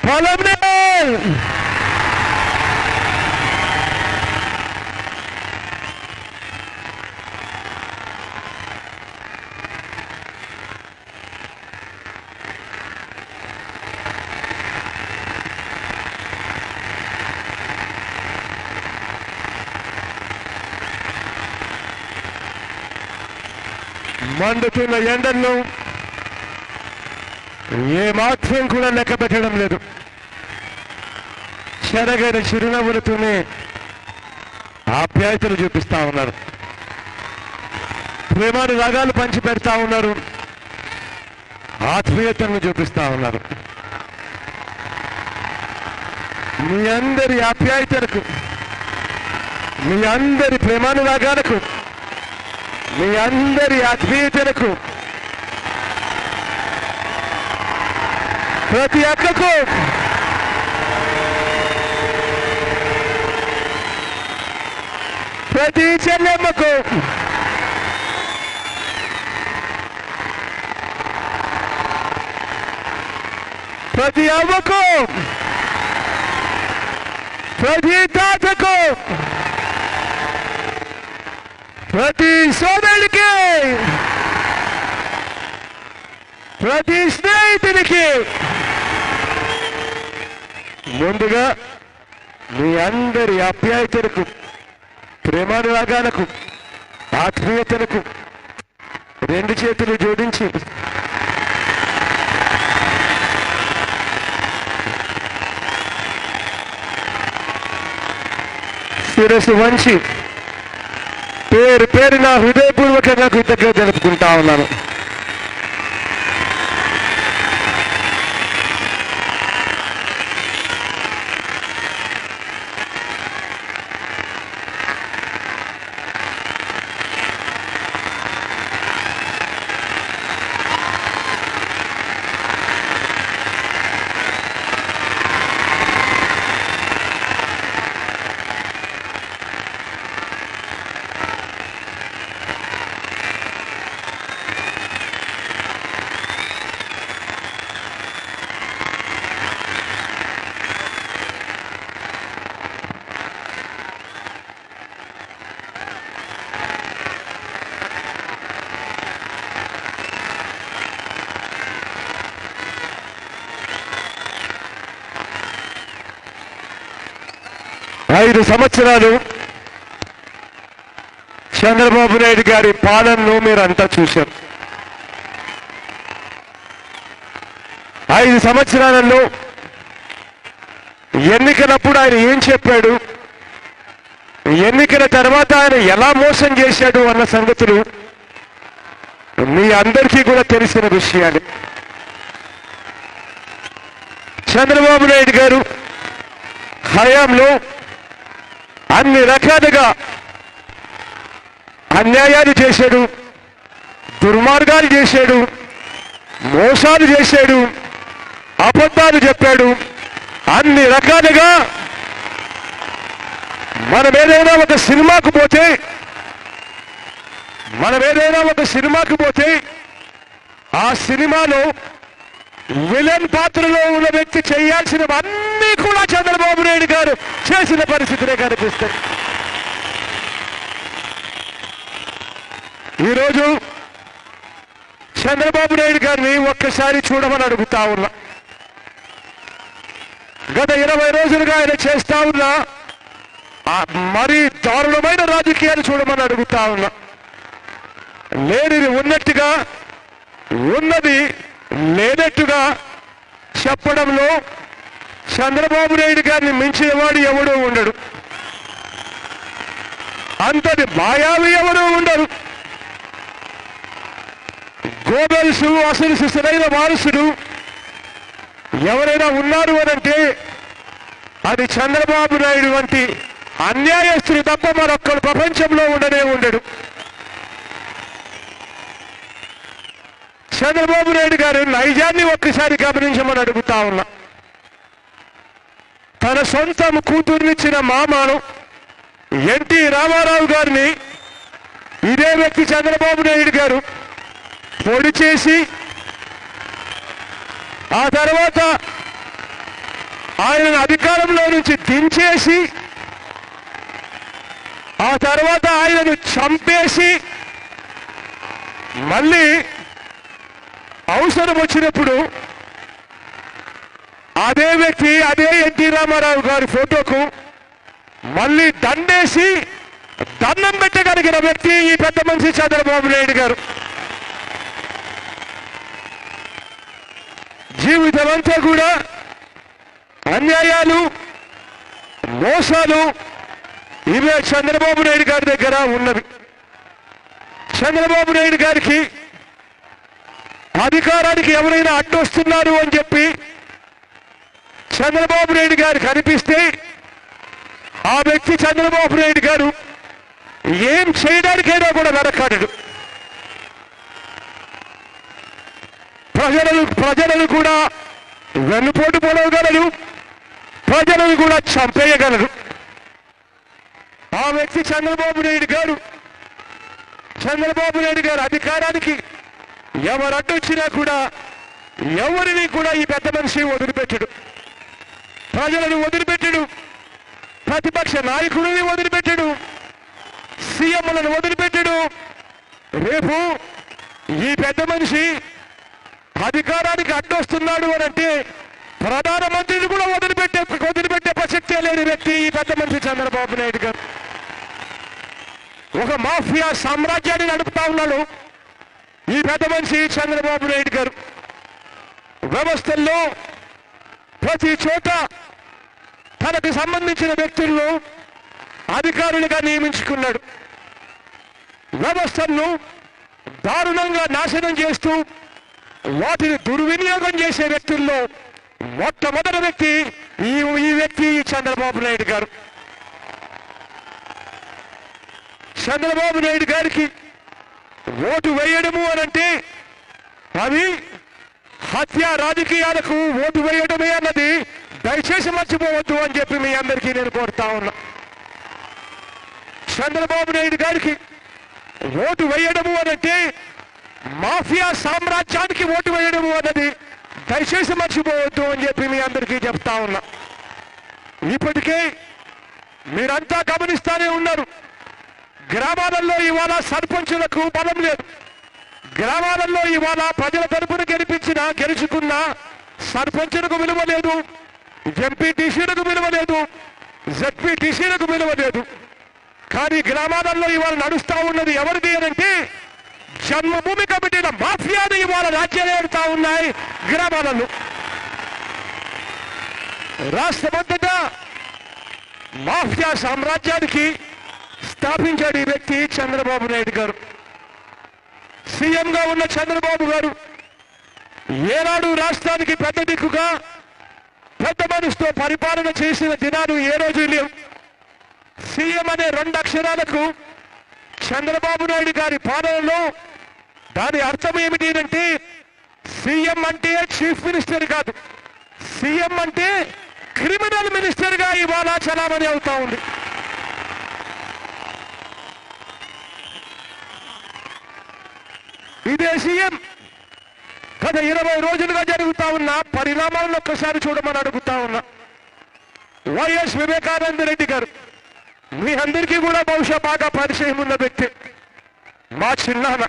పొలంనేల్ మండుతున్న ఎండలను ఏమాత్రం కూడా లెక్క పెట్టడం లేదు. చెరగని చిరునవ్వులతోనే ఆప్యాయతలు చూపిస్తా ఉన్నారు. ప్రేమాను రాగాలు పంచి పెడతా ఉన్నారు. ఆత్మీయతలను చూపిస్తా ఉన్నారు. మీ అందరి ఆప్యాయతలకు, మీ అందరి ప్రేమాను రాగాలకు, మీ అందరి ఆత్మీయతలకు, ప్రతి అక్కకు, ప్రతి చెల్లెమ్మకు, ప్రతి అవ్వకు, ప్రతి తాతకు, ప్రతి సోదరుడికి, ప్రతి స్నేహితునికి ముందుగా మీ అందరి ఆప్యాయతలకు, ప్రేమానురాగాలకు, ఆత్మీయతలకు రెండు చేతులు జోడించి శిరస్సు వంచి పేరు పేరున హృదయపూర్వకంగా కృతజ్ఞత తెలుపుకుంటా ఉన్నాను. ఐదు సంవత్సరాలు చంద్రబాబు నాయుడు గారి పాలనను మీరంతా చూశారు. 5 సంవత్సరాలలో ఎన్నికలప్పుడు ఆయన ఏం చెప్పాడు, ఎన్నికల తర్వాత ఆయన ఎలా మోసం చేశాడు అన్న సంగతులు మీ అందరికీ కూడా తెలిసిన విషయాలు. చంద్రబాబు నాయుడు గారు హయాంలో అన్ని రకాలుగా అన్యాయాలు చేశాడు, దుర్మార్గాలు చేశాడు, మోసాలు చేశాడు, అబద్ధాలు చెప్పాడు. అన్ని రకాలుగా మనం ఏదైనా ఒక సినిమాకు పోతే ఆ సినిమాలో విలన్ పాత్రలో ఉన్న వ్యక్తి చేయాల్సినవన్నీ కూడా చంద్రబాబు నాయుడు గారు చేసిన పరిస్థితులే కనిపిస్తాయి. ఈరోజు చంద్రబాబు నాయుడు గారిని ఒక్కసారి చూడమని అడుగుతా ఉన్నా. గత 20 రోజులుగా ఆయన చేస్తా ఉన్నా మరీ దారుణమైన రాజకీయాలు చూడమని అడుగుతా ఉన్నా. లేనిది ఉన్నట్టుగా, ఉన్నది లేనట్టుగా చెప్పడంలో చంద్రబాబు నాయుడు గారిని మించిన వాడు ఎవడూ ఉండడు. అంతటి మాయావి ఎవరూ ఉండరు. గోబెల్స్ అసలు సిసలైన వారసుడు ఎవరైనా ఉన్నారు అనంటే అది చంద్రబాబు నాయుడు వంటి అన్యాయస్తుడు తప్ప మరొక్కడు ప్రపంచంలో ఉండడు. చంద్రబాబు నాయుడు గారు నైజాన్ని ఒక్కసారి గమనించమని అడుగుతా ఉన్నా. తన సొంత కూతుర్నిచ్చిన మామను ఎన్టీ రామారావు గారిని ఇదే వ్యక్తి చంద్రబాబు నాయుడు గారు పొడి చేసి ఆ తర్వాత ఆయనను అధికారంలో నుంచి దించేసి ఆ తర్వాత ఆయనను చంపేసి మళ్ళీ అవసరం వచ్చినప్పుడు అదే వ్యక్తి అదే ఎన్టీ రామారావు గారి ఫోటోకు మళ్ళీ దండేసి దండం పెట్టగలిగిన వ్యక్తి ఈ పెద్ద మనిషి చంద్రబాబు నాయుడు గారు. జీవితమంతా కూడా అన్యాయాలు మోసాలు ఇవే చంద్రబాబు నాయుడు గారి దగ్గర ఉన్నవి. చంద్రబాబు నాయుడు గారికి అధికారానికి ఎవరైనా అడ్డొస్తున్నారు అని చెప్పి చంద్రబాబు నాయుడు గారికి అనిపిస్తే ఆ వ్యక్తి చంద్రబాబు నాయుడు గారు ఏం చేయడానికైనా కూడా వెనకాడడు. ప్రజలను కూడా వెన్నుపోటు పొడవగలరు, ప్రజలను కూడా చంపేయగలరు. ఆ వ్యక్తి చంద్రబాబు నాయుడు గారు. చంద్రబాబు నాయుడు గారు అధికారానికి ఎవరు అడ్డొచ్చినా కూడా ఎవరిని కూడా ఈ పెద్ద మనిషి వదిలిపెట్టడు. ప్రజలను వదిలిపెట్టడు, ప్రతిపక్ష నాయకుడిని వదిలిపెట్టడు, సీఎంలను వదిలిపెట్టడు. రేపు ఈ పెద్ద మనిషి అధికారానికి అడ్డొస్తున్నాడు అని అంటే ప్రధానమంత్రిని కూడా వదిలిపెట్టే ప్రసక్తే లేని వ్యక్తి ఈ పెద్ద మనిషి చంద్రబాబు నాయుడు గారు. ఒక మాఫియా సామ్రాజ్యాన్ని నడుపుతా ఉన్నాడు ఈ పెద్ద మనిషి చంద్రబాబు నాయుడు గారు. వ్యవస్థల్లో ప్రతి చోట తనకు సంబంధించిన వ్యక్తులను అధికారులుగా నియమించుకున్నాడు. వ్యవస్థలను దారుణంగా నాశనం చేస్తూ వాటిని దుర్వినియోగం చేసే వ్యక్తుల్లో మొట్టమొదటి వ్యక్తి ఈ వ్యక్తి చంద్రబాబు నాయుడు గారు. చంద్రబాబు నాయుడు గారికి ఓటు వేయడము అనంటే అది హత్య రాజకీయాలకు ఓటు వేయడమే అన్నది దయచేసి మర్చిపోవద్దు అని చెప్పి మీ అందరికీ నేను కోరుతా ఉన్నా. చంద్రబాబు నాయుడు గారికి ఓటు వేయడము అనంటే మాఫియా సామ్రాజ్యానికి ఓటు వేయడము అన్నది దయచేసి మర్చిపోవద్దు అని చెప్పి మీ అందరికీ చెప్తా ఉన్నా. ఇప్పటికే మీరంతా గమనిస్తానే ఉన్నారు. గ్రామాలలో ఇవాళ సర్పంచులకు బలం లేదు. గ్రామాలలో ఇవాళ ప్రజల తరపున గెలుచుకున్న సర్పంచులకు విలువ లేదు, ఎంపీటీసీలకు విలువ లేదు, జెడ్పీటీసీలకు విలువ లేదు. కానీ గ్రామాలలో ఇవాళ నడుస్తా ఉన్నది ఎవరిది అనంటే జన్మభూమి కమిటీల మాఫియాలు ఇవాళ రాజ్యాలేడుతా ఉన్నాయి గ్రామాలలో. రాష్ట్రమంతటా మాఫియా సామ్రాజ్యానికి స్థాపించాడు ఈ వ్యక్తి చంద్రబాబు నాయుడు గారు. సీఎంగా ఉన్న చంద్రబాబు గారు ఏనాడు రాష్ట్రానికి పెద్ద దిక్కుగా పెద్ద మనసుతో పరిపాలన చేసిన దినాలు ఏ రోజు లేవు. సీఎం అనే 2 అక్షరాలకు చంద్రబాబు నాయుడు గారి పాలనలో దాని అర్థం ఏమిటి అంటే సీఎం అంటే చీఫ్ మినిస్టర్ కాదు, సీఎం అంటే క్రిమినల్ మినిస్టర్ గా ఇవాళ చలామణి అవుతా ఉంది. ఇదే సీఎం గత 20 రోజులుగా జరుగుతా ఉన్న పరిణామాలను ఒక్కసారి చూడమని అడుగుతా ఉన్నా. వైఎస్ వివేకానంద రెడ్డి గారు మీ అందరికీ కూడా బహుశా బాగా పరిచయం ఉన్న వ్యక్తి. మా చిన్నాన్న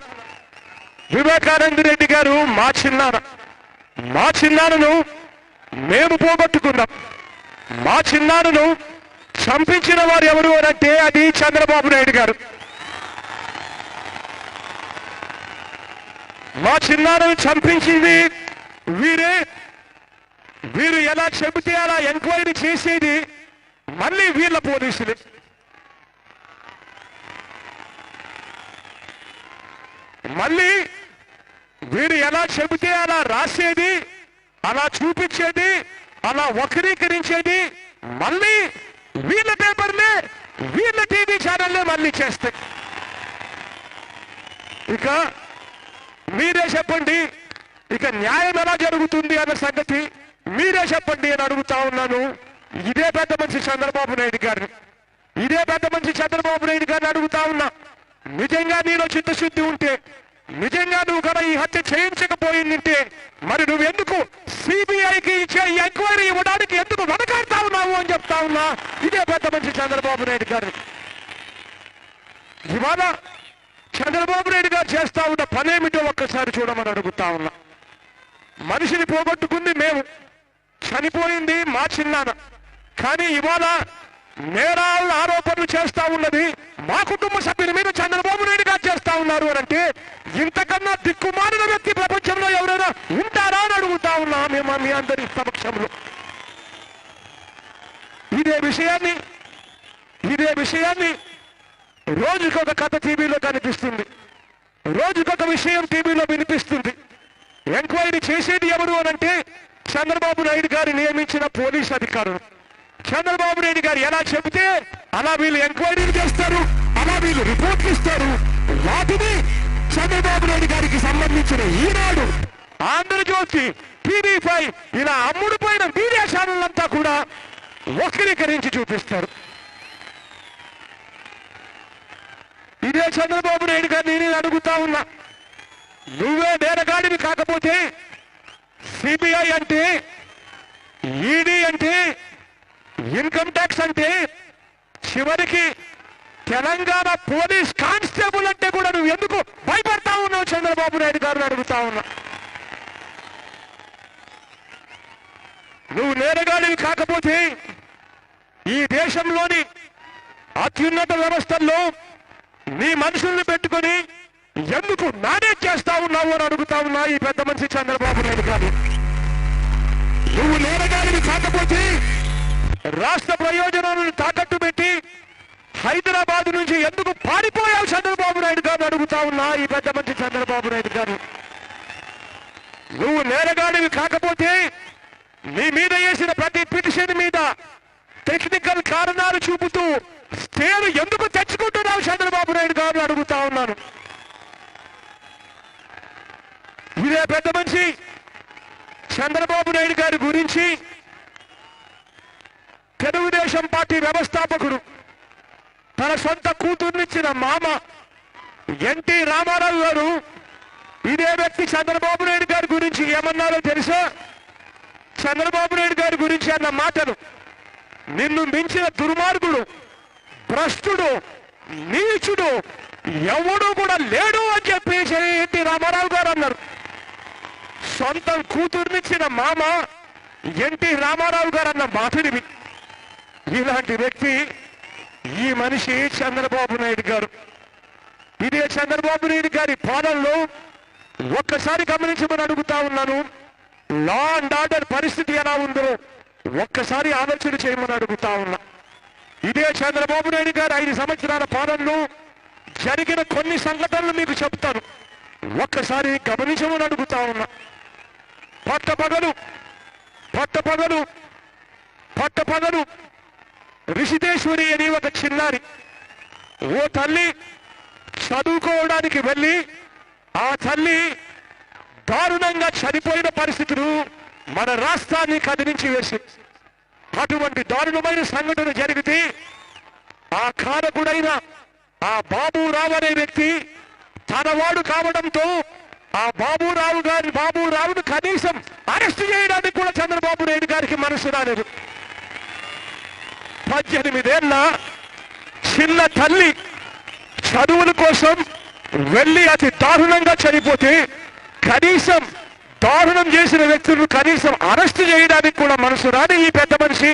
వివేకానంద రెడ్డి గారు మా చిన్నాన్నను మేము పోగొట్టుకున్నాం. మా చిన్నాన్నను చంపించిన వారు ఎవరు అంటే అది చంద్రబాబు నాయుడు గారు. మా చిన్నాన్నను చంపించింది వీరే. వీరు ఎలా చెబితే అలా ఎంక్వైరీ చేసేది మళ్ళీ వీళ్ళ పోలీసులే. మళ్ళీ వీరు ఎలా చెబితే అలా రాసేది, అలా చూపించేది, అలా వక్రీకరించేది మళ్ళీ వీళ్ళ పేపర్లే, వీళ్ళ టీవీ ఛానల్లే మళ్ళీ చేస్తాయి. ఇక మీరే చెప్పండి, ఇక న్యాయం ఎలా జరుగుతుంది అన్న సంగతి మీరే చెప్పండి అని అడుగుతా ఉన్నాను. ఇదే పెద్ద మనిషి చంద్రబాబు నాయుడు గారిని అడుగుతా ఉన్నా. నిజంగా నీలో చిత్తశుద్ధి ఉంటే, నిజంగా నువ్వు కదా ఈ హత్య చేయించకపోయిందంటే మరి నువ్వెందుకు సిబిఐకి ఇచ్చే ఎంక్వైరీ ఇవ్వడానికి ఎందుకు చెప్తా ఉన్నా ఇదే పెద్ద మనిషి చంద్రబాబు నాయుడు గారు. ఇవాళ చంద్రబాబు నాయుడు గారు చేస్తా ఉన్న పనేమిటో ఒక్కసారి చూడమని అడుగుతా ఉన్నా. మనిషిని పోగొట్టుకుంది మేము, చనిపోయింది మా చిన్నాన్న. కానీ ఇవాళ నేరాలను ఆరోపణలు చేస్తా ఉన్నది మా కుటుంబ సభ్యుల మీద చంద్రబాబు నాయుడు గారు చేస్తా ఉన్నారు అని అంటే ఇంతకన్నా దిక్కుమాలిన వ్యక్తి ప్రపంచంలో ఎవరైనా ఉంటారా అని అడుగుతా ఉన్నా మేము మీ అందరి సమక్షంలో. ఇదే విషయాన్ని రోజుకొక కథ టీవీలో కనిపిస్తుంది, రోజుకొక విషయం టీవీలో వినిపిస్తుంది. ఎంక్వైరీ చేసేది ఎవరు అనంటే చంద్రబాబు నాయుడు గారు నియమించిన పోలీస్ అధికారులు. చంద్రబాబు నాయుడు గారు ఎలా చెబితే అలా వీళ్ళు ఎంక్వైరీలు చేస్తారు, అలా వీళ్ళు రిపోర్ట్లు ఇస్తారు. వాటిని చంద్రబాబు నాయుడు గారికి సంబంధించిన ఈనాడు, ఆంధ్రజ్యోతి, టీవీ5 ఇలా అమ్ముడుపోయిన మీడియా ఛానళ్ళంతా కూడా వక్రీకరించి చూపిస్తారు. ఇదే చంద్రబాబు నాయుడు గారిని నేను అడుగుతా ఉన్నా, నువ్వే నేరగాడివి కాకపోతే సిబిఐ అంటే, ఈడీ అంటే, ఇన్కమ్ ట్యాక్స్ అంటే, చివరికి తెలంగాణ పోలీస్ కానిస్టేబుల్ అంటే కూడా నువ్వు ఎందుకు భయపడతా ఉన్నావు చంద్రబాబు నాయుడు గారిని అడుగుతా ఉన్నా. నువ్వు నేరగాడివి కాకపోతే ఈ దేశంలోని అత్యున్నత వ్యవస్థల్లో నీ మనుషుల్ని పెట్టుకొని ఎందుకు మేనేజ్ చేస్తా ఉన్నావు అని అడుగుతా ఉన్నా ఈ పెద్ద మనిషి చంద్రబాబు నాయుడు గారు. నువ్వు నేరగాడివి కాకపోతే రాష్ట్ర ప్రయోజనాలను తాకట్టు పెట్టి హైదరాబాద్ నుంచి ఎందుకు పారిపోయావు చంద్రబాబు నాయుడు గారు అడుగుతా ఉన్నా ఈ పెద్ద మనిషి చంద్రబాబు నాయుడు గారు. నువ్వు నేరగాడివి కాకపోతే నీ మీద వేసిన ప్రతి పిటిషన్ మీద టెక్నికల్ కారణాలు చూపుతూ స్టేలు ఎందుకు తెచ్చుకుంటున్నావు చంద్రబాబు నాయుడు గారు అడుగుతా ఉన్నాను. ఇదే పెద్ద మనిషి చంద్రబాబు నాయుడు గారి గురించి తెలుగుదేశం పార్టీ వ్యవస్థాపకుడు తన సొంత కూతుర్నిచ్చిన మామ ఎన్టీ రామారావు గారు ఇదే వ్యక్తి చంద్రబాబు నాయుడు గారి గురించి ఏమన్నారో తెలుసా? చంద్రబాబు నాయుడు గారి గురించి అన్న మాటలు, నిన్ను మించిన దుర్మార్గుడు, భ్రష్టుడు, నీచుడు ఎవడు కూడా లేడు అని చెప్పి ఎన్టీ రామారావు గారు అన్నారు. సొంత కూతుర్నిచ్చిన మామ ఎన్టీ రామారావు గారు అన్న మాటని ఇలాంటి వ్యక్తి ఈ మనిషి చంద్రబాబు నాయుడు గారు. ఇదే చంద్రబాబు నాయుడు గారి పాలనలో ఒక్కసారి గమనించమని అడుగుతా ఉన్నాను. లా అండ్ ఆర్డర్ పరిస్థితి ఎలా ఉందో ఒక్కసారి ఆలోచన చేయమని అడుగుతా ఉన్నా. ఇదే చంద్రబాబు నాయుడు గారు 5 సంవత్సరాల పాలనలో జరిగిన కొన్ని సంఘటనలు మీకు చెప్తాను, ఒక్కసారి గమనించమని అడుగుతా ఉన్నా. పట్టపగలు రిషితేశ్వరి అని ఒక చిన్నారి, ఓ తల్లి చదువుకోవడానికి వెళ్ళి ఆ తల్లి దారుణంగా చనిపోయిన పరిస్థితులు మన రాష్ట్రాన్ని కదిలించి వేసి, అటువంటి దారుణమైన సంఘటన జరిగితే ఆ కారకుడైన ఆ బాబురావు అనే వ్యక్తి తనవాడు కావడంతో ఆ బాబురావును కనీసం అరెస్ట్ చేయడానికి కూడా చంద్రబాబు నాయుడు గారికి మనసు రాలేదు. 18 ఏళ్ల చిన్న తల్లి చదువుల కోసం వెళ్ళి అతి దారుణంగా చనిపోతే కనీసం దారుణం చేసిన వ్యక్తులను కనీసం అరెస్ట్ చేయడానికి కూడా మనసు రాని ఈ పెద్ద మనిషి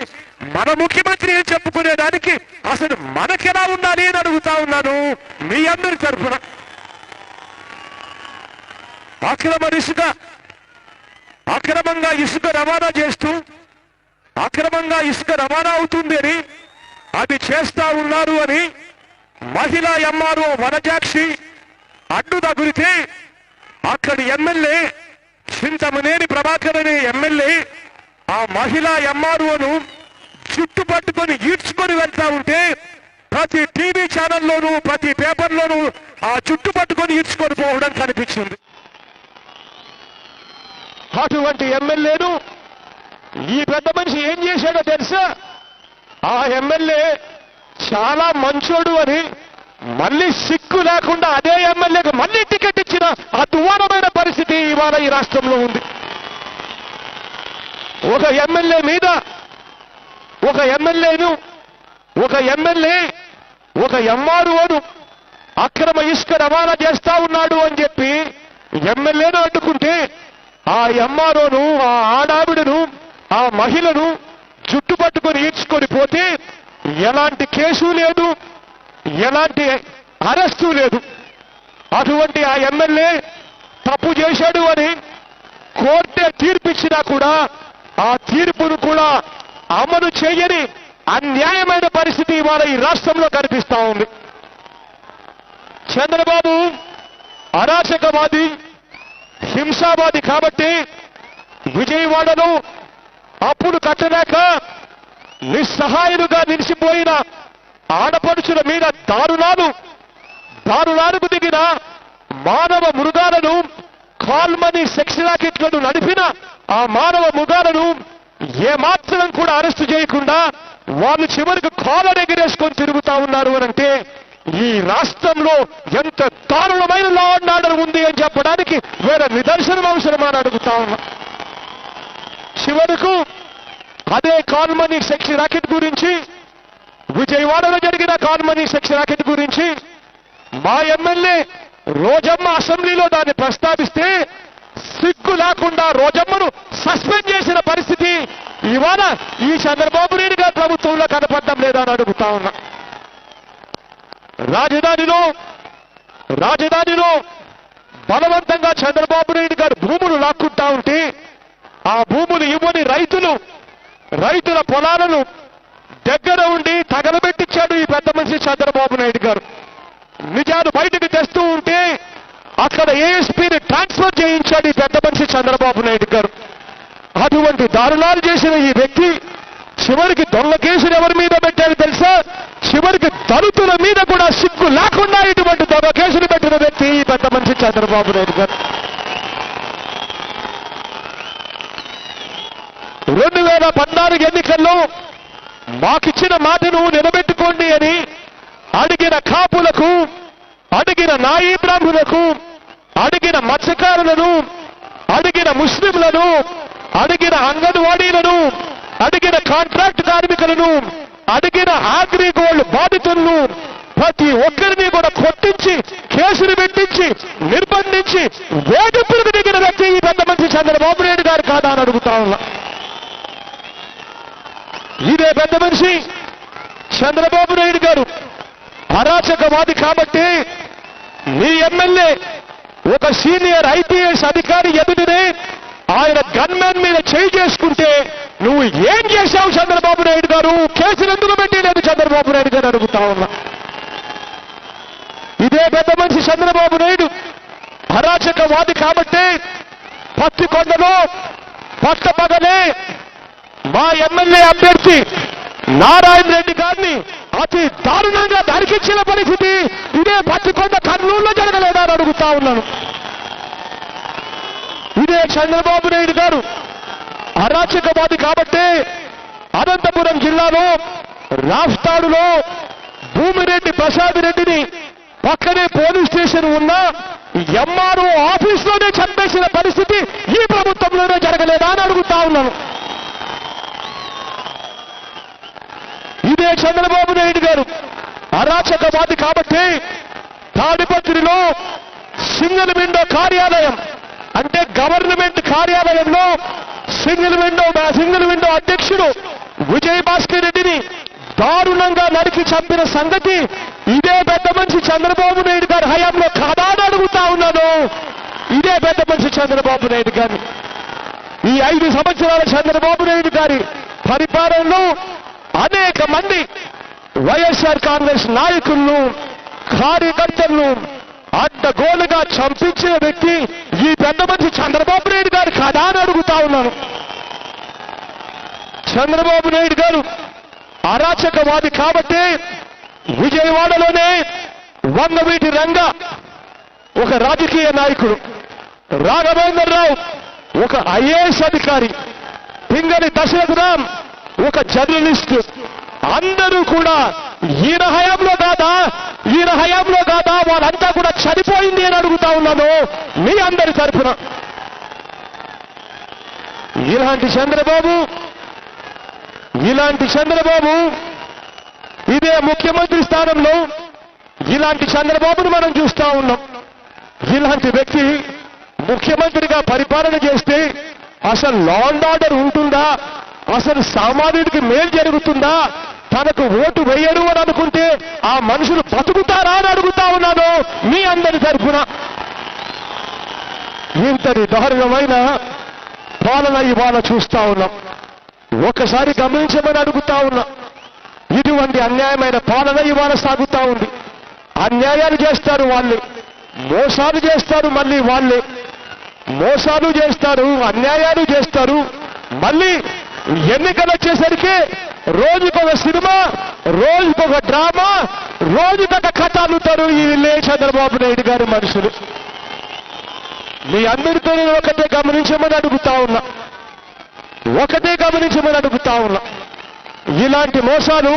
మన ముఖ్యమంత్రి అని చెప్పుకునేదానికి అసలు మనకెలా ఉండాలి అని అడుగుతా ఉన్నాను మీ అందరి తరఫున. అక్రమంగా ఇసుక రవాణా చేస్తూ అక్రమంగా ఇసుక రవాణా అవుతుంది అని, అది చేస్తా ఉన్నారు అని మహిళా ఎంఆర్ఓ వనజాక్షి అడ్డు తగిలితే అక్కడి ఎమ్మెల్యే చింతమనేని ప్రభాకర్ అనే ఎమ్మెల్యే ఆ మహిళా ఎంఆర్ఓను చుట్టు పట్టుకొని ఈడ్చుకొని వెళ్తా ఉంటే ప్రతి టీవీ ఛానల్లోనూ ప్రతి పేపర్లోనూ ఆ చుట్టు పట్టుకొని ఈడ్చుకొని పోవడం కనిపించింది. అటువంటి ఎమ్మెల్యేను ఈ పెద్ద మనిషి ఏం చేశాడో తెలుసా? ఆ ఎమ్మెల్యే చాలా మంచోడు అని మళ్ళీ సిక్కు లేకుండా అదే ఎమ్మెల్యేకి మళ్ళీ టికెట్ ఇచ్చిన అద్వానమైన పరిస్థితి ఇవాళ ఈ రాష్ట్రంలో ఉంది. ఒక ఎమ్మెల్యే మీద ఒక ఎమ్మెల్యే ఒక ఎంఆర్ఓను అక్రమ ఇసుక రవాణా చేస్తా ఉన్నాడు అని చెప్పి ఎమ్మెల్యేను అడ్డుకుంటే ఆ ఎంఆర్ఓను, ఆ ఆడావిడను, ఆ మహిళను జుట్టు పట్టుకొని ఈడ్చుకొని పోతే ఎలాంటి కేసు లేదు, ఎలాంటి అరెస్టు లేదు. అటువంటి ఆ ఎమ్మెల్యే తప్పు చేశాడు అని కోర్టే తీర్పిచ్చినా కూడా ఆ తీర్పును కూడా అమలు చేయని అన్యాయమైన పరిస్థితి ఇవాళ ఈ రాష్ట్రంలో కనిపిస్తా ఉంది. చంద్రబాబు అరాచకవాది, హింసావాది కాబట్టి విజయవాడలో అప్పులు కట్టలేక నిస్సహాయులుగా నిలిచిపోయిన ఆడపడుచుల మీద దారుణాలకు దిగిన మానవ మృగాలను, కాల్మనీ సెక్స్ రాకెట్లను నడిపిన ఆ మానవ మృగాలను ఏమాత్రం కూడా అరెస్టు చేయకుండా వాళ్ళు చివరికి కాలర్ ఎగిరేసుకొని తిరుగుతా ఉన్నారు అనంటే ఈ రాష్ట్రంలో ఎంత దారుణమైన లా అండ్ ఆర్డర్ ఉంది అని చెప్పడానికి వేరే నిదర్శనం అవసరమని అడుగుతా ఉన్నా. చివరకు అదే కాల్మనీ సెక్స్ రాకెట్ గురించి, విజయవాడలో జరిగిన కాల్మనీ సెక్స్ రాకెట్ గురించి మా ఎమ్మెల్యే రోజమ్మ అసెంబ్లీలో దాన్ని ప్రస్తావిస్తే సిగ్గు లేకుండా రోజమ్మను సస్పెండ్ చేసిన పరిస్థితి ఇవాళ ఈ చంద్రబాబు నాయుడు గారి ప్రభుత్వంలో కనపడడం లేదని అడుగుతా ఉన్నా. రాజధానిలో బలవంతంగా చంద్రబాబు నాయుడు గారు భూములు లాక్కుంటా ఉంటే ఆ భూములు ఇవ్వని రైతుల పొలాలను దగ్గర ఉండి తగలబెట్టించాడు ఈ పెద్ద మనిషి చంద్రబాబు నాయుడు గారు. నిజాలు బయటకు తెస్తూ ఉంటే అక్కడ ఏఎస్పీని ట్రాన్స్ఫర్ చేయించాడు ఈ పెద్ద మనిషి చంద్రబాబు నాయుడు గారు. అటువంటి దారుణాలు చేసిన ఈ వ్యక్తి చివరికి దొంగ కేసులు ఎవరి మీద పెట్టారు తెలుసా? చివరికి దళితుల మీద కూడా సిగ్గు లేకుండా ఇటువంటి దొంగ కేసులు పెట్టిన వ్యక్తి ఈ పెద్ద మనిషి చంద్రబాబు నాయుడు గారు. 2014 ఎన్నికల్లో మాకిచ్చిన మాటను నిలబెట్టుకోండి అని అడిగిన కాపులకు, అడిగిన నాయీ బ్రాహ్మణులకు, అడిగిన మత్స్యకారులను, అడిగిన ముస్లింలను, అడిగిన అంగన్వాడీలను, అడిగిన కాంట్రాక్ట్ కార్మికులను, అడిగిన అగ్రిగోల్డ్ బాధితులను ప్రతి ఒక్కరిని కూడా కొట్టించి, కేసులు పెట్టించి, నిర్బంధించి వేధింపులకు దిగిన వ్యక్తి ఈ పెద్ద మనిషి చంద్రబాబు నాయుడు గారు కాదా అని అడుగుతా ఉన్నా. ఇదే పెద్ద మనిషి చంద్రబాబు నాయుడు గారు అరాచకవాది కాబట్టి నీ ఎమ్మెల్యే ఒక సీనియర్ ఐపీఎస్ అధికారి ఎదుటినే ఆయన గన్మెన్ మీద చేయి చేసుకుంటే నువ్వు ఏం చేశావు చంద్రబాబు నాయుడు గారు? కేసులు ఎందుకు పెట్టలేదు చంద్రబాబు నాయుడు గారు అడుగుతా ఉన్నా. ఇదే పెద్ద మనిషి చంద్రబాబు నాయుడు అరాచకవాది కాబట్టి పత్తికొండలో పట్టపగలే మా ఎమ్మెల్యే అభ్యర్థి నారాయణ రెడ్డి గారిని అతి దారుణంగా నరికించిన పరిస్థితి ఇదే పత్తికొండ కర్నూలులో జరగలేదా అని అడుగుతా ఉన్నాను. ఇదే చంద్రబాబు నాయుడు గారు అరాచకవాది కాబట్టి అనంతపురం జిల్లాలో రాఫ్తాడులో భూమిరెడ్డి ప్రసాద్ రెడ్డిని పక్కనే పోలీస్ స్టేషన్ ఉన్న ఎంఆర్ఓ ఆఫీస్లోనే చంపేసిన పరిస్థితి ఈ ప్రభుత్వంలోనే జరగలేదా అని అడుగుతా ఉన్నాను. ఇదే చంద్రబాబు నాయుడు గారు అరాచకవాది కాబట్టి తాడిపత్రిలో సింగిల్ విండో కార్యాలయం అంటే గవర్నమెంట్ కార్యాలయంలో సింగిల్ విండో అధ్యక్షుడు విజయ్ భాస్కర్ రెడ్డిని దారుణంగా నరికి చంపిన సంగతి ఇదే పెద్ద మనిషి చంద్రబాబు నాయుడు గారి హయాంలో కాదా అని అడుగుతా ఉన్నాను. ఇదే పెద్ద మనిషి చంద్రబాబు నాయుడు గారి ఈ 5 సంవత్సరాల చంద్రబాబు నాయుడు గారి పరిపాలనలో అనేక మంది వైఎస్ఆర్ కాంగ్రెస్ నాయకులను, కార్యకర్తలను అడ్డగోలుగా చంపించిన వ్యక్తి ఈ పెద్ద మనిషి చంద్రబాబు నాయుడు గారు కాదా అని అడుగుతా ఉన్నాను. చంద్రబాబు నాయుడు గారు అరాచకవాది కాబట్టి విజయవాడలోనే వంగవీటి రంగ ఒక రాజకీయ నాయకుడు, రాఘవేంద్రరావు ఒక ఐఏఎస్ అధికారి, పింగళి దశరథరాం ఒక జర్నలిస్టు అందరూ కూడా ఈయన హయాంలో కాదా వాళ్ళంతా కూడా చనిపోయింది అని అడుగుతా ఉన్నాను మీ అందరి తరఫున. ఇలాంటి చంద్రబాబు ఇలాంటి చంద్రబాబు ఇదే ముఖ్యమంత్రి స్థానంలో ఇలాంటి చంద్రబాబును మనం చూస్తా ఉన్నాం. ఇలాంటి వ్యక్తి ముఖ్యమంత్రిగా పరిపాలన చేస్తే అసలు లా అండ్ ఆర్డర్ ఉంటుందా? అసలు సామాన్యుడికి మేలు జరుగుతుందా? తనకు ఓటు వేయరు అని అనుకుంటే ఆ మనుషులు బతుకుతారా అని అడుగుతా ఉన్నాను మీ అందరి తరఫున. ఇంతటి దారుణమైన పాలన ఇవాళ చూస్తా ఉన్నాం. ఒకసారి గమనించమని అడుగుతా ఉన్నా. ఇటువంటి అన్యాయమైన పాలన ఇవాళ సాగుతా ఉంది. అన్యాయాలు చేస్తారు వాళ్ళే, మోసాలు చేస్తారు మళ్ళీ వాళ్ళే, మోసాలు చేస్తారు, అన్యాయాలు చేస్తారు. మళ్ళీ ఎన్నికలు వచ్చేసరికి రోజుకొక సినిమా, రోజుకొక డ్రామా, రోజుకొక కథ అల్లుతారు ఈ చంద్రబాబు నాయుడు గారి మనుషులు. మీ అందరితో నేను ఒకటే గమనించమని అడుగుతా ఉన్నా, ఒకటే గమనించమని అడుగుతా ఉన్నా. ఇలాంటి మోసాలు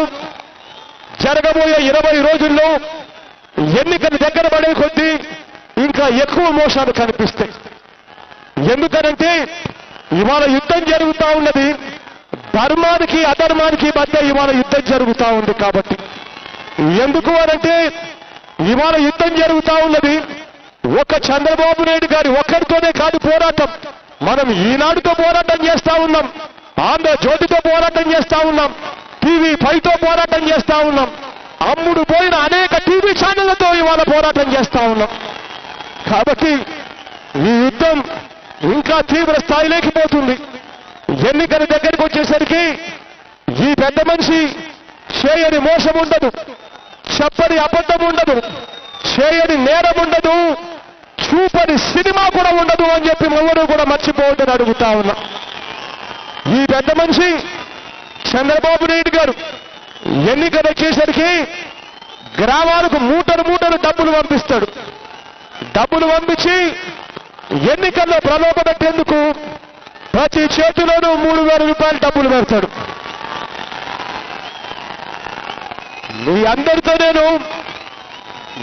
జరగబోయే 20 రోజుల్లో ఎన్నికలు దగ్గర పడే కొద్దీ ఇంకా ఎక్కువ మోసాలు కనిపిస్తాయి. ఎందుకనంటే ఇవాళ యుద్ధం జరుగుతూ ఉన్నది, ధర్మానికి అధర్మానికి మధ్య ఇవాళ యుద్ధం జరుగుతూ ఉంది. కాబట్టి ఎందుకు అనంటే ఇవాళ యుద్ధం జరుగుతూ ఉన్నది ఒక చంద్రబాబు నాయుడు గారి ఒక్కరితోనే కాదు పోరాటం. మనం ఈనాడుతో పోరాటం చేస్తా ఉన్నాం, ఆంధ్రజ్యోతితో పోరాటం చేస్తా ఉన్నాం, TV5తో పోరాటం చేస్తా ఉన్నాం, అమ్ముడు పోయిన అనేక టీవీ ఛానళ్లతో ఇవాళ పోరాటం చేస్తా ఉన్నాం. కాబట్టి ఈ యుద్ధం ఇంకా తీవ్ర స్థాయిలోకి పోతుంది. ఎన్నికల దగ్గరికి వచ్చేసరికి ఈ పెద్ద మనిషి చేయని మోసం ఉండదు, చెప్పని అబద్ధం ఉండదు, చేయని నేరం ఉండదు, చూపని సినిమా కూడా ఉండదు అని చెప్పి ఎవరు కూడా మర్చిపోవద్దని అడుగుతా ఉన్నా. ఈ పెద్ద మనిషి చంద్రబాబు నాయుడు గారు ఎన్నికలు వచ్చేసరికి గ్రామాలకు మూటలు మూటలు డబ్బులు పంపిస్తాడు. డబ్బులు పంపించి ఎన్నికల్లో ప్రలోభ పెట్టేందుకు ప్రతి చేతిలోనూ 3,000 రూపాయలు డబ్బులు పెడతాడు.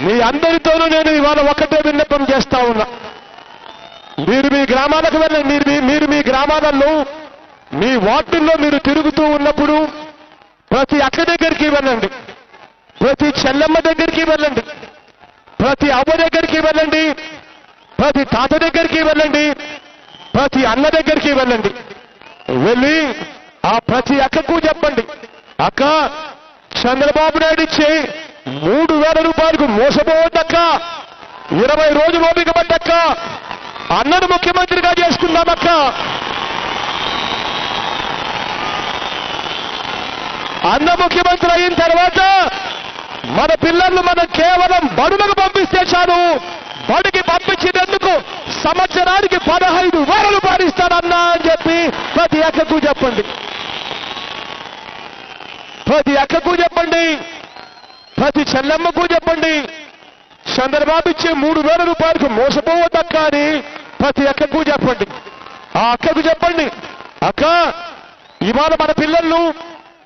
మీ అందరితోనూ నేను ఇవాళ ఒకటే విన్నపం చేస్తా ఉన్నా. మీరు మీ గ్రామాలకు వెళ్ళండి, మీరు మీ గ్రామాలలో మీ వార్డుల్లో మీరు తిరుగుతూ ఉన్నప్పుడు ప్రతి అక్క దగ్గరికి వెళ్ళండి, ప్రతి చెల్లెమ్మ దగ్గరికి వెళ్ళండి, ప్రతి అవ్వ దగ్గరికి వెళ్ళండి, ప్రతి తాత దగ్గరికి వెళ్ళండి, ప్రతి అన్న దగ్గరికి వెళ్ళండి. వెళ్ళి ఆ ప్రతి అక్కకు చెప్పండి, అక్క చంద్రబాబు నాయుడు ఇచ్చే 3,000 రూపాయలకు మోసపోవద్దక్క, 20 రోజులు ఓపిక పట్టక్క, అన్నను ముఖ్యమంత్రిగా చేసుకుందామక్క, అన్న ముఖ్యమంత్రి అయిన తర్వాత మన పిల్లలు మనం కేవలం బడులకు పంపిస్తే చాలు, బడికి పంపించినందుకు సంవత్సరానికి 15,000 రూపాయలు ఇస్తానన్నా అని చెప్పి ప్రతి అక్కకు చెప్పండి, ప్రతి అక్కకు చెప్పండి, ప్రతి చెల్లెమ్మకు చెప్పండి. చంద్రబాబు ఇచ్చే 3,000 రూపాయలకు మోసపోవద్దక్క అని ప్రతి అక్కకు చెప్పండి. ఆ అక్కకు చెప్పండి, అక్క ఇవాళ మన పిల్లలు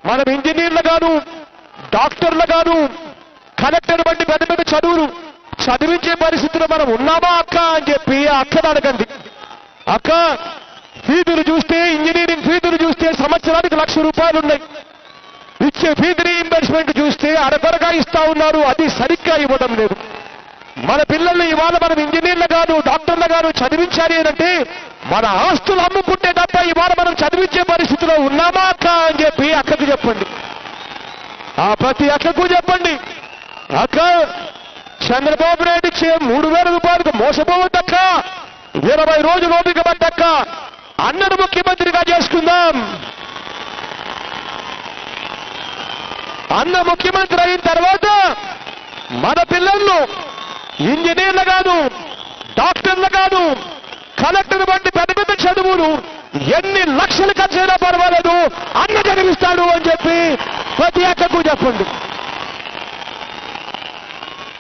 మనం ఇంజనీర్లు గాను, డాక్టర్లు గాను, కలెక్టర్ వంటి పెద్ద పెద్ద చదువులు చదివించే పరిస్థితిలో మనం ఉన్నామా అక్క అని చెప్పి ఆ అక్కను అడగండి. అక్క ఫీజులు చూస్తే, ఇంజనీరింగ్ ఫీజులు చూస్తే సంవత్సరానికి 1,00,000 రూపాయలు ఉన్నాయి. ఇచ్చే ఫీజు రీఇంబర్స్మెంట్ చూస్తే అరకొరగా ఇస్తా ఉన్నారు, అది సరిగ్గా ఇవ్వడం లేదు. మన పిల్లల్ని ఇవాళ మనం ఇంజనీర్లు గాను, డాక్టర్లు గాను చదివించాలి అంటే మన ఆస్తులు అమ్ముకుంటే తప్ప ఇవాళ మనం చదివించే పరిస్థితిలో ఉన్నామా అక్క అని చెప్పి అక్కకు చెప్పండి. ఆ ప్రతి అక్కకు చెప్పండి, అక్క చంద్రబాబు నాయుడు ఇచ్చే 3,000 రూపాయలకు మోసపోవద్దక్క, 20 రోజులు ఓపిక పట్టక్క, అన్నను ముఖ్యమంత్రిగా చేసుకుందాం. అన్న ముఖ్యమంత్రి అయిన తర్వాత మన పిల్లలు ఇంజనీర్లు కాదు, డాక్టర్లు కాదు, కలెక్టర్ వంటి పెద్ద పెద్ద చదువులు ఎన్ని లక్షలు ఖర్చైనా పర్వాలేదు అన్న చదివిస్తాడు అని చెప్పి ప్రతి అక్కకు చెప్పండి,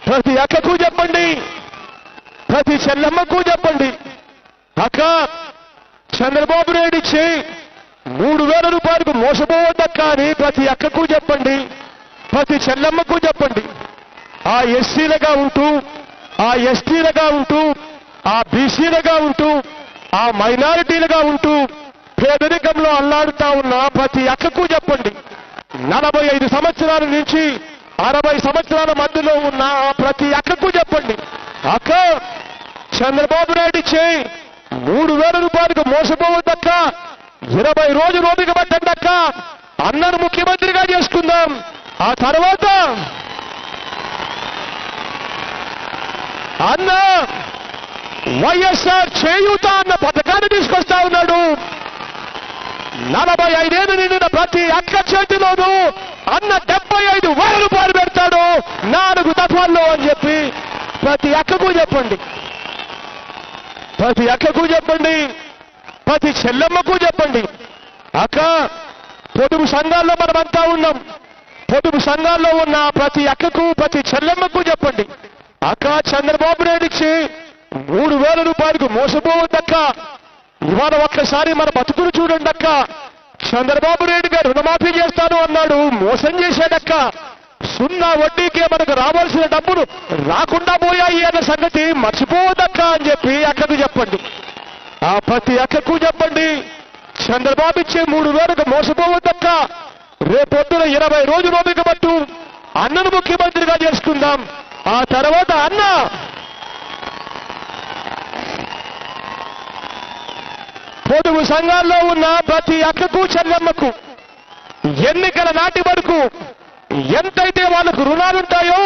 ప్రతి అక్కకు చెప్పండి, ప్రతి చెల్లెమ్మకు చెప్పండి. అక్క చంద్రబాబు నాయుడు ఇచ్చి 3,000 రూపాయలకు మోసపోవద్దక్క అని ప్రతి అక్కకు చెప్పండి, ప్రతి చెల్లెమ్మకు చెప్పండి. ఆ ఎస్సీలుగా ఉంటూ, ఆ ఎస్టీలుగా ఉంటూ, ఆ బీసీలుగా ఉంటూ, ఆ మైనారిటీలుగా ఉంటూ పేదరికంలో అల్లాడుతా ఉన్న ప్రతి అక్కకు చెప్పండి, 45 సంవత్సరాల నుంచి 60 సంవత్సరాల మధ్యలో ఉన్న ప్రతి అక్కకు చెప్పండి, అక్క చంద్రబాబు నాయుడు ఇచ్చే 3,000 రూపాయలకు మోసపోవద్దక్క, 20 రోజులు ఓపిక పట్టండి అక్క, అన్నను ముఖ్యమంత్రిగా చేసుకుందాం. ఆ తర్వాత అన్న వైఎస్ఆర్ చేయూత అన్న పథకాన్ని తీసుకొస్తా ఉన్నాడు. 45 ఏళ్ళు నిండిన ప్రతి అక్క చేతిలోనూ అన్న 75,000 రూపాయలు పెడతాడు 4 దఫాల్లో అని చెప్పి ప్రతి అక్కకు చెప్పండి, ప్రతి అక్కకు చెప్పండి, ప్రతి చెల్లెమ్మకు చెప్పండి. అక్క పొదుపు సంఘాల్లో మనమంతా ఉన్నాం, పొదుపు సంఘాల్లో ఉన్న ప్రతి అక్కకు ప్రతి చెల్లెమ్మకు చెప్పండి, అక్క చంద్రబాబు నాయుడు ఇచ్చి 3,000 రూపాయలకు మోసపోవద్దక్క, ఇవాళ ఒక్కసారి మన బతుకులు చూడండి అక్క, చంద్రబాబు నాయుడు గారు రుణమాఫీ చేస్తాను అన్నాడు, మోసం చేశాడక్క, 0 వడ్డీకే మనకు రావాల్సిన డబ్బులు రాకుండా పోయాయి అన్న సంగతి మర్చిపోవద్దక్క అని చెప్పి అక్కకు చెప్పండి. ఆ ప్రతి అక్కకు చెప్పండి, చంద్రబాబు ఇచ్చే 3,000కు మోసపోవద్దక్క, రేపొద్దున 20 రోజులు ఓపిక పట్టు, అన్నను ముఖ్యమంత్రిగా చేసుకుందాం. ఆ తర్వాత అన్న పొదుపు సంఘాల్లో ఉన్న ప్రతి అక్కకు చెల్లెమ్మకు ఎన్నికల నాటి వరకు ఎంతైతే వాళ్ళకు రుణాలుంటాయో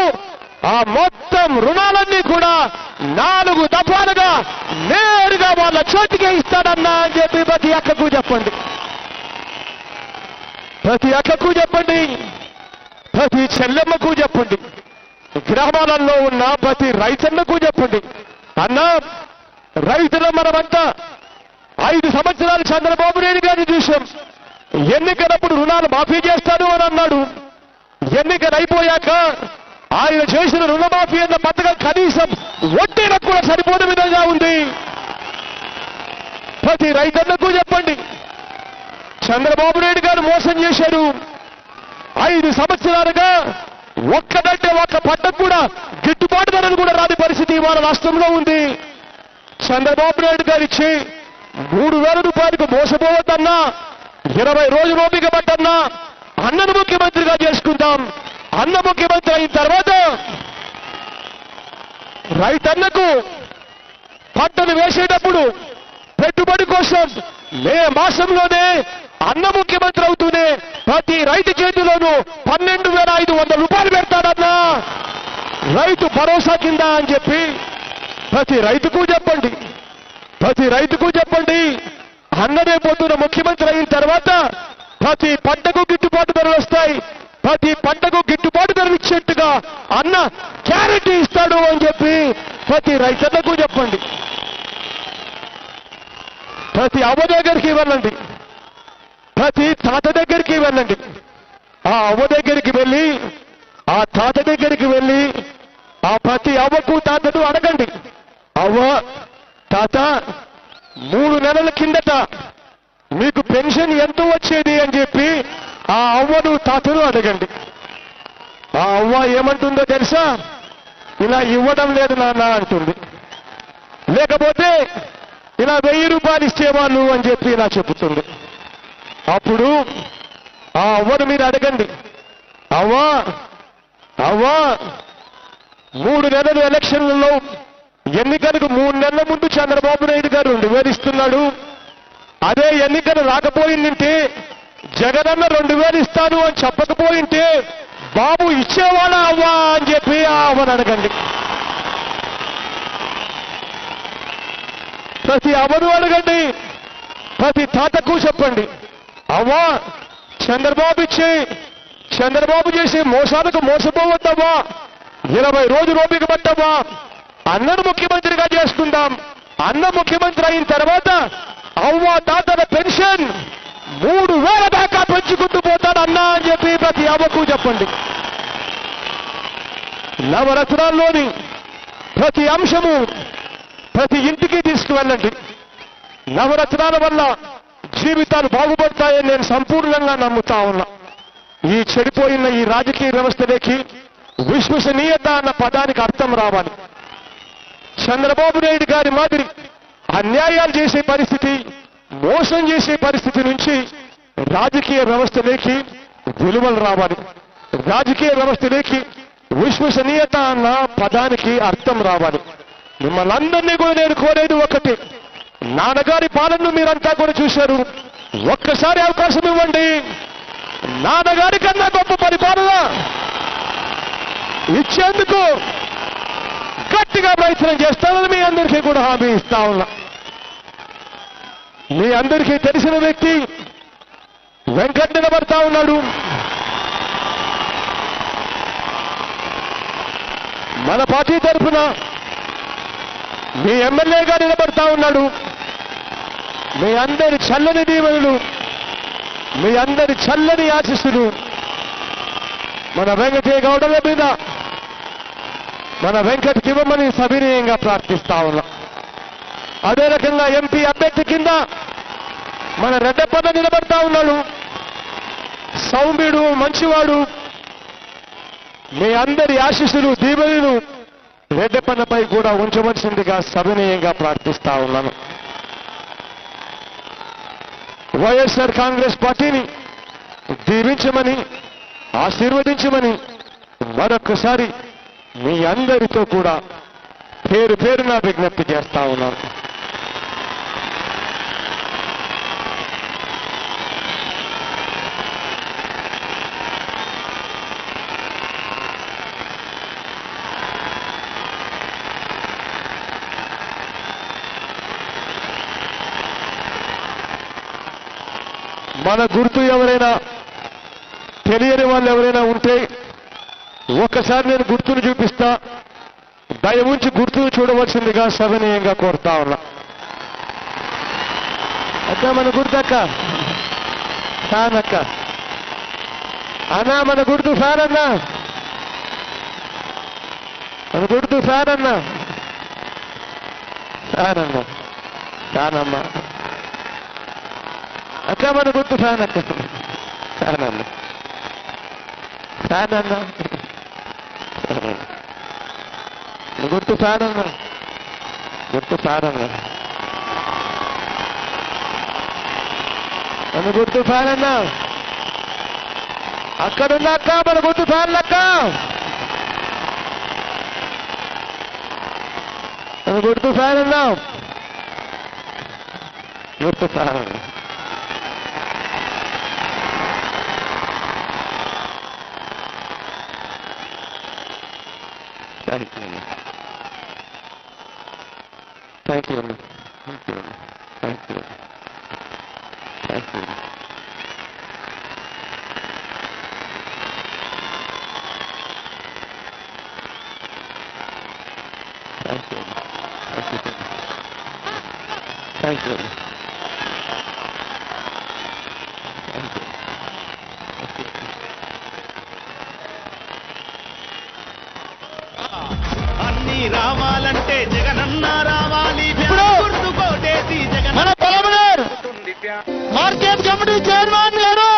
ఆ మొత్తం రుణాలన్నీ కూడా 4 దఫాలుగా నేరుగా వాళ్ళ చేతికే ఇస్తాడన్నా అని చెప్పి ప్రతి అక్కకు చెప్పండి, ప్రతి అక్కకు చెప్పండి, ప్రతి చెల్లెమ్మకు చెప్పండి, గ్రామాలలో ఉన్న ప్రతి రైతన్నకు చెప్పండి. అన్న రైతుల మనమంతా 5 సంవత్సరాలు చంద్రబాబు నాయుడు గారిని చూశాం, ఎన్నికలప్పుడు రుణాలు మాఫీ చేస్తాను అని అన్నాడు, ఎన్నికలు అయిపోయాక ఆయన చేసిన రుణమాఫీ అన్న పథకం కనీసం వడ్డీలకు కూడా సరిపోని విధంగా ఉంది. ప్రతి రైతన్నకు చెప్పండి, చంద్రబాబు నాయుడు గారు మోసం చేశారు, 5 సంవత్సరాలుగా ఒక్కదంటే ఒక్క పంటకు కూడా గిట్టుబాటు ధరలు కూడా రాని పరిస్థితి ఇవాళ రాష్ట్రంలో ఉంది. చంద్రబాబు నాయుడు గారు ఇచ్చి 3,000 రూపాయలకు మోసపోవద్దన్నా, 20 రోజులు ఓపిక పట్టన్నా, అన్నను ముఖ్యమంత్రిగా చేసుకుందాం. అన్న ముఖ్యమంత్రి అయిన తర్వాత రైతన్నకు పంటలు వేసేటప్పుడు పెట్టుబడి కోసం మే మాసంలోనే అన్న ముఖ్యమంత్రి అవుతూనే ప్రతి రైతు చేతిలోనూ 12,500 రూపాయలు పెడతాడన్నా రైతు భరోసా కింద అని చెప్పి ప్రతి రైతుకు చెప్పండి, ప్రతి రైతుకు చెప్పండి. అన్నదే పోతున్న ముఖ్యమంత్రి అయిన తర్వాత ప్రతి పంటకు గిట్టుబాటు ధరలు వస్తాయి, ప్రతి పంటకు గిట్టుబాటు ధరలు ఇచ్చేట్టుగా అన్న గ్యారెంటీ ఇస్తాడు అని చెప్పి ప్రతి రైతన్నకు చెప్పండి. ప్రతి అవ్వ దగ్గరికి వెళ్ళండి, ప్రతి తాత దగ్గరికి వెళ్ళండి, ఆ అవ్వ దగ్గరికి వెళ్ళి ఆ తాత దగ్గరికి వెళ్ళి ఆ ప్రతి అవ్వకు తాతను అడగండి, అవ్వ తాత 3 నెలల కిందట మీకు పెన్షన్ ఎంత వచ్చేది అని చెప్పి ఆ అవ్వను తాతను అడగండి. ఆ అవ్వ ఏమంటుందో తెలుసా? ఇలా ఇవ్వడం లేదు నాన్న అంటుంది, లేకపోతే ఇలా 1000 రూపాయలు ఇచ్చేవాళ్ళు అని చెప్పి ఇలా చెబుతుంది. అప్పుడు ఆ అవ్వను మీరు అడగండి, అవ్వా అవ్వా 3 నెలలు ఎలక్షన్లలో ఎన్నికలకు 3 నెలల ముందు చంద్రబాబు నాయుడు గారు 2,000 ఇస్తున్నాడు, అదే ఎన్నికలు రాకపోయిందంటే జగనన్న 2,000 ఇస్తాను అని చెప్పకపోయింటే బాబు ఇచ్చేవాళ్ళ అవ్వా అని చెప్పి ఆ అవ్వను అడగండి. ప్రతి అవ్వను అడగండి, ప్రతి తాతకు చెప్పండి, అవ్వా చంద్రబాబు చేసే మోసాలకు మోసపోవద్దవ్వా, 20 రోజులు ఓపిక పట్టవ్వా, అన్నను ముఖ్యమంత్రిగా చేసుకుందాం. అన్న ముఖ్యమంత్రి అయిన తర్వాత అవ్వ తాతల పెన్షన్ 3,000 దాకా పెంచుకుంటూ పోతాడు అన్నా అని చెప్పి ప్రతి అవ్వకు చెప్పండి. నవరత్నాల్లోని ప్రతి అంశము ప్రతి ఇంటికి తీసుకువెళ్ళండి. నవరత్నాల వల్ల జీవితాలు బాగుపడతాయని నేను సంపూర్ణంగా నమ్ముతా ఉన్నా. ఈ చెడిపోయిన ఈ రాజకీయ వ్యవస్థలోకి విశ్వసనీయత అన్న పదానికి అర్థం రావాలి. చంద్రబాబు నాయుడు గారి మాదిరి అన్యాయాలు చేసే పరిస్థితి మోసం చేసే పరిస్థితి నుంచి రాజకీయ వ్యవస్థలోకి విలువలు రావాలి, రాజకీయ వ్యవస్థలోకి విశ్వసనీయత అన్న పదానికి అర్థం రావాలి. మిమ్మల్ని అందరినీ కూడా నేను కోరేది ఒకటి, నాన్నగారి పాలనను మీరంతా కూడా చూశారు, ఒక్కసారి అవకాశం ఇవ్వండి. నాన్నగారి కన్నా గొప్ప పరిపాలన ఇచ్చేందుకు గట్టిగా ప్రయత్నం చేస్తానని మీ అందరికీ కూడా హామీ ఇస్తా ఉన్నా. మీ అందరికీ తెలిసిన వ్యక్తి వెంకట్ నిలబడతా ఉన్నాడు. మన పార్టీ తరఫున మీ ఎమ్మెల్యేగా నిలబడతా ఉన్నాడు. మీ అందరి చల్లని దీవెనలు, మీ అందరి చల్లని ఆశీస్సులు మన వెంకటే గౌడల మీద, మన వెంకట్కి ఇవ్వమని సవినయంగా ప్రార్థిస్తా ఉన్నా. అదే రకంగా ఎంపీ అభ్యర్థి కింద మన రెడ్డప్పన్న నిలబడతా ఉన్నాడు. సౌమ్యుడు, మంచివాడు. మీ అందరి ఆశీస్సులు, దీవెనలు రెడ్డప్పన్నపై కూడా ఉంచవలసిందిగా సవినయంగా ప్రార్థిస్తా ఉన్నాను. వైఎస్ఆర్ కాంగ్రెస్ పార్టీని దీవించమని, ఆశీర్వదించమని మరొకసారి మీ అందరితో కూడా పేరు పేరున విజ్ఞప్తి చేస్తా ఉన్నాను. మన గుర్తు ఎవరైనా తెలియని వాళ్ళు ఎవరైనా ఉంటే ఒక్కసారి నేను గుర్తును చూపిస్తా, దయవుంచి గుర్తును చూడవలసిందిగా సవినయంగా కోరుతా ఉన్నా. అక్క మన గుర్తక్క, ఫ్యాన్ అక్క, అన్నా మన గుర్తు ఫ్యాన్ అన్నా, మన గుర్తు ఫ్యాన్ అన్నా, ఫ్యాన్ అన్నా, ఫ్యాన్ అమ్మా అక్క, మన గుర్తు ఫ్యాన్ అక్క, ఫ్యాన్ అన్నా, ఫ్యాన్ అన్నా, గుర్తు ఫ్యాన్ అన్నా, గుర్తు ఫ్యాన్ అన్నా, మన గుర్తు ఫ్యాన్ అన్నా, అక్కడున్న అక్క మన గుర్తు ఫ్యాన్ అక్క, మన గుర్తు ఫ్యాన్ అన్నా, గుర్తు ఫ్యాన్ అన్నా. Thank you. Thank you. Thank you. Thank you. Thank you. Thank you. Thank you. Thank you. రావాలంటే జగనన్న రావాలి. మన పలమనేర్ మార్కెట్ కమిటీ చైర్మన్ గారు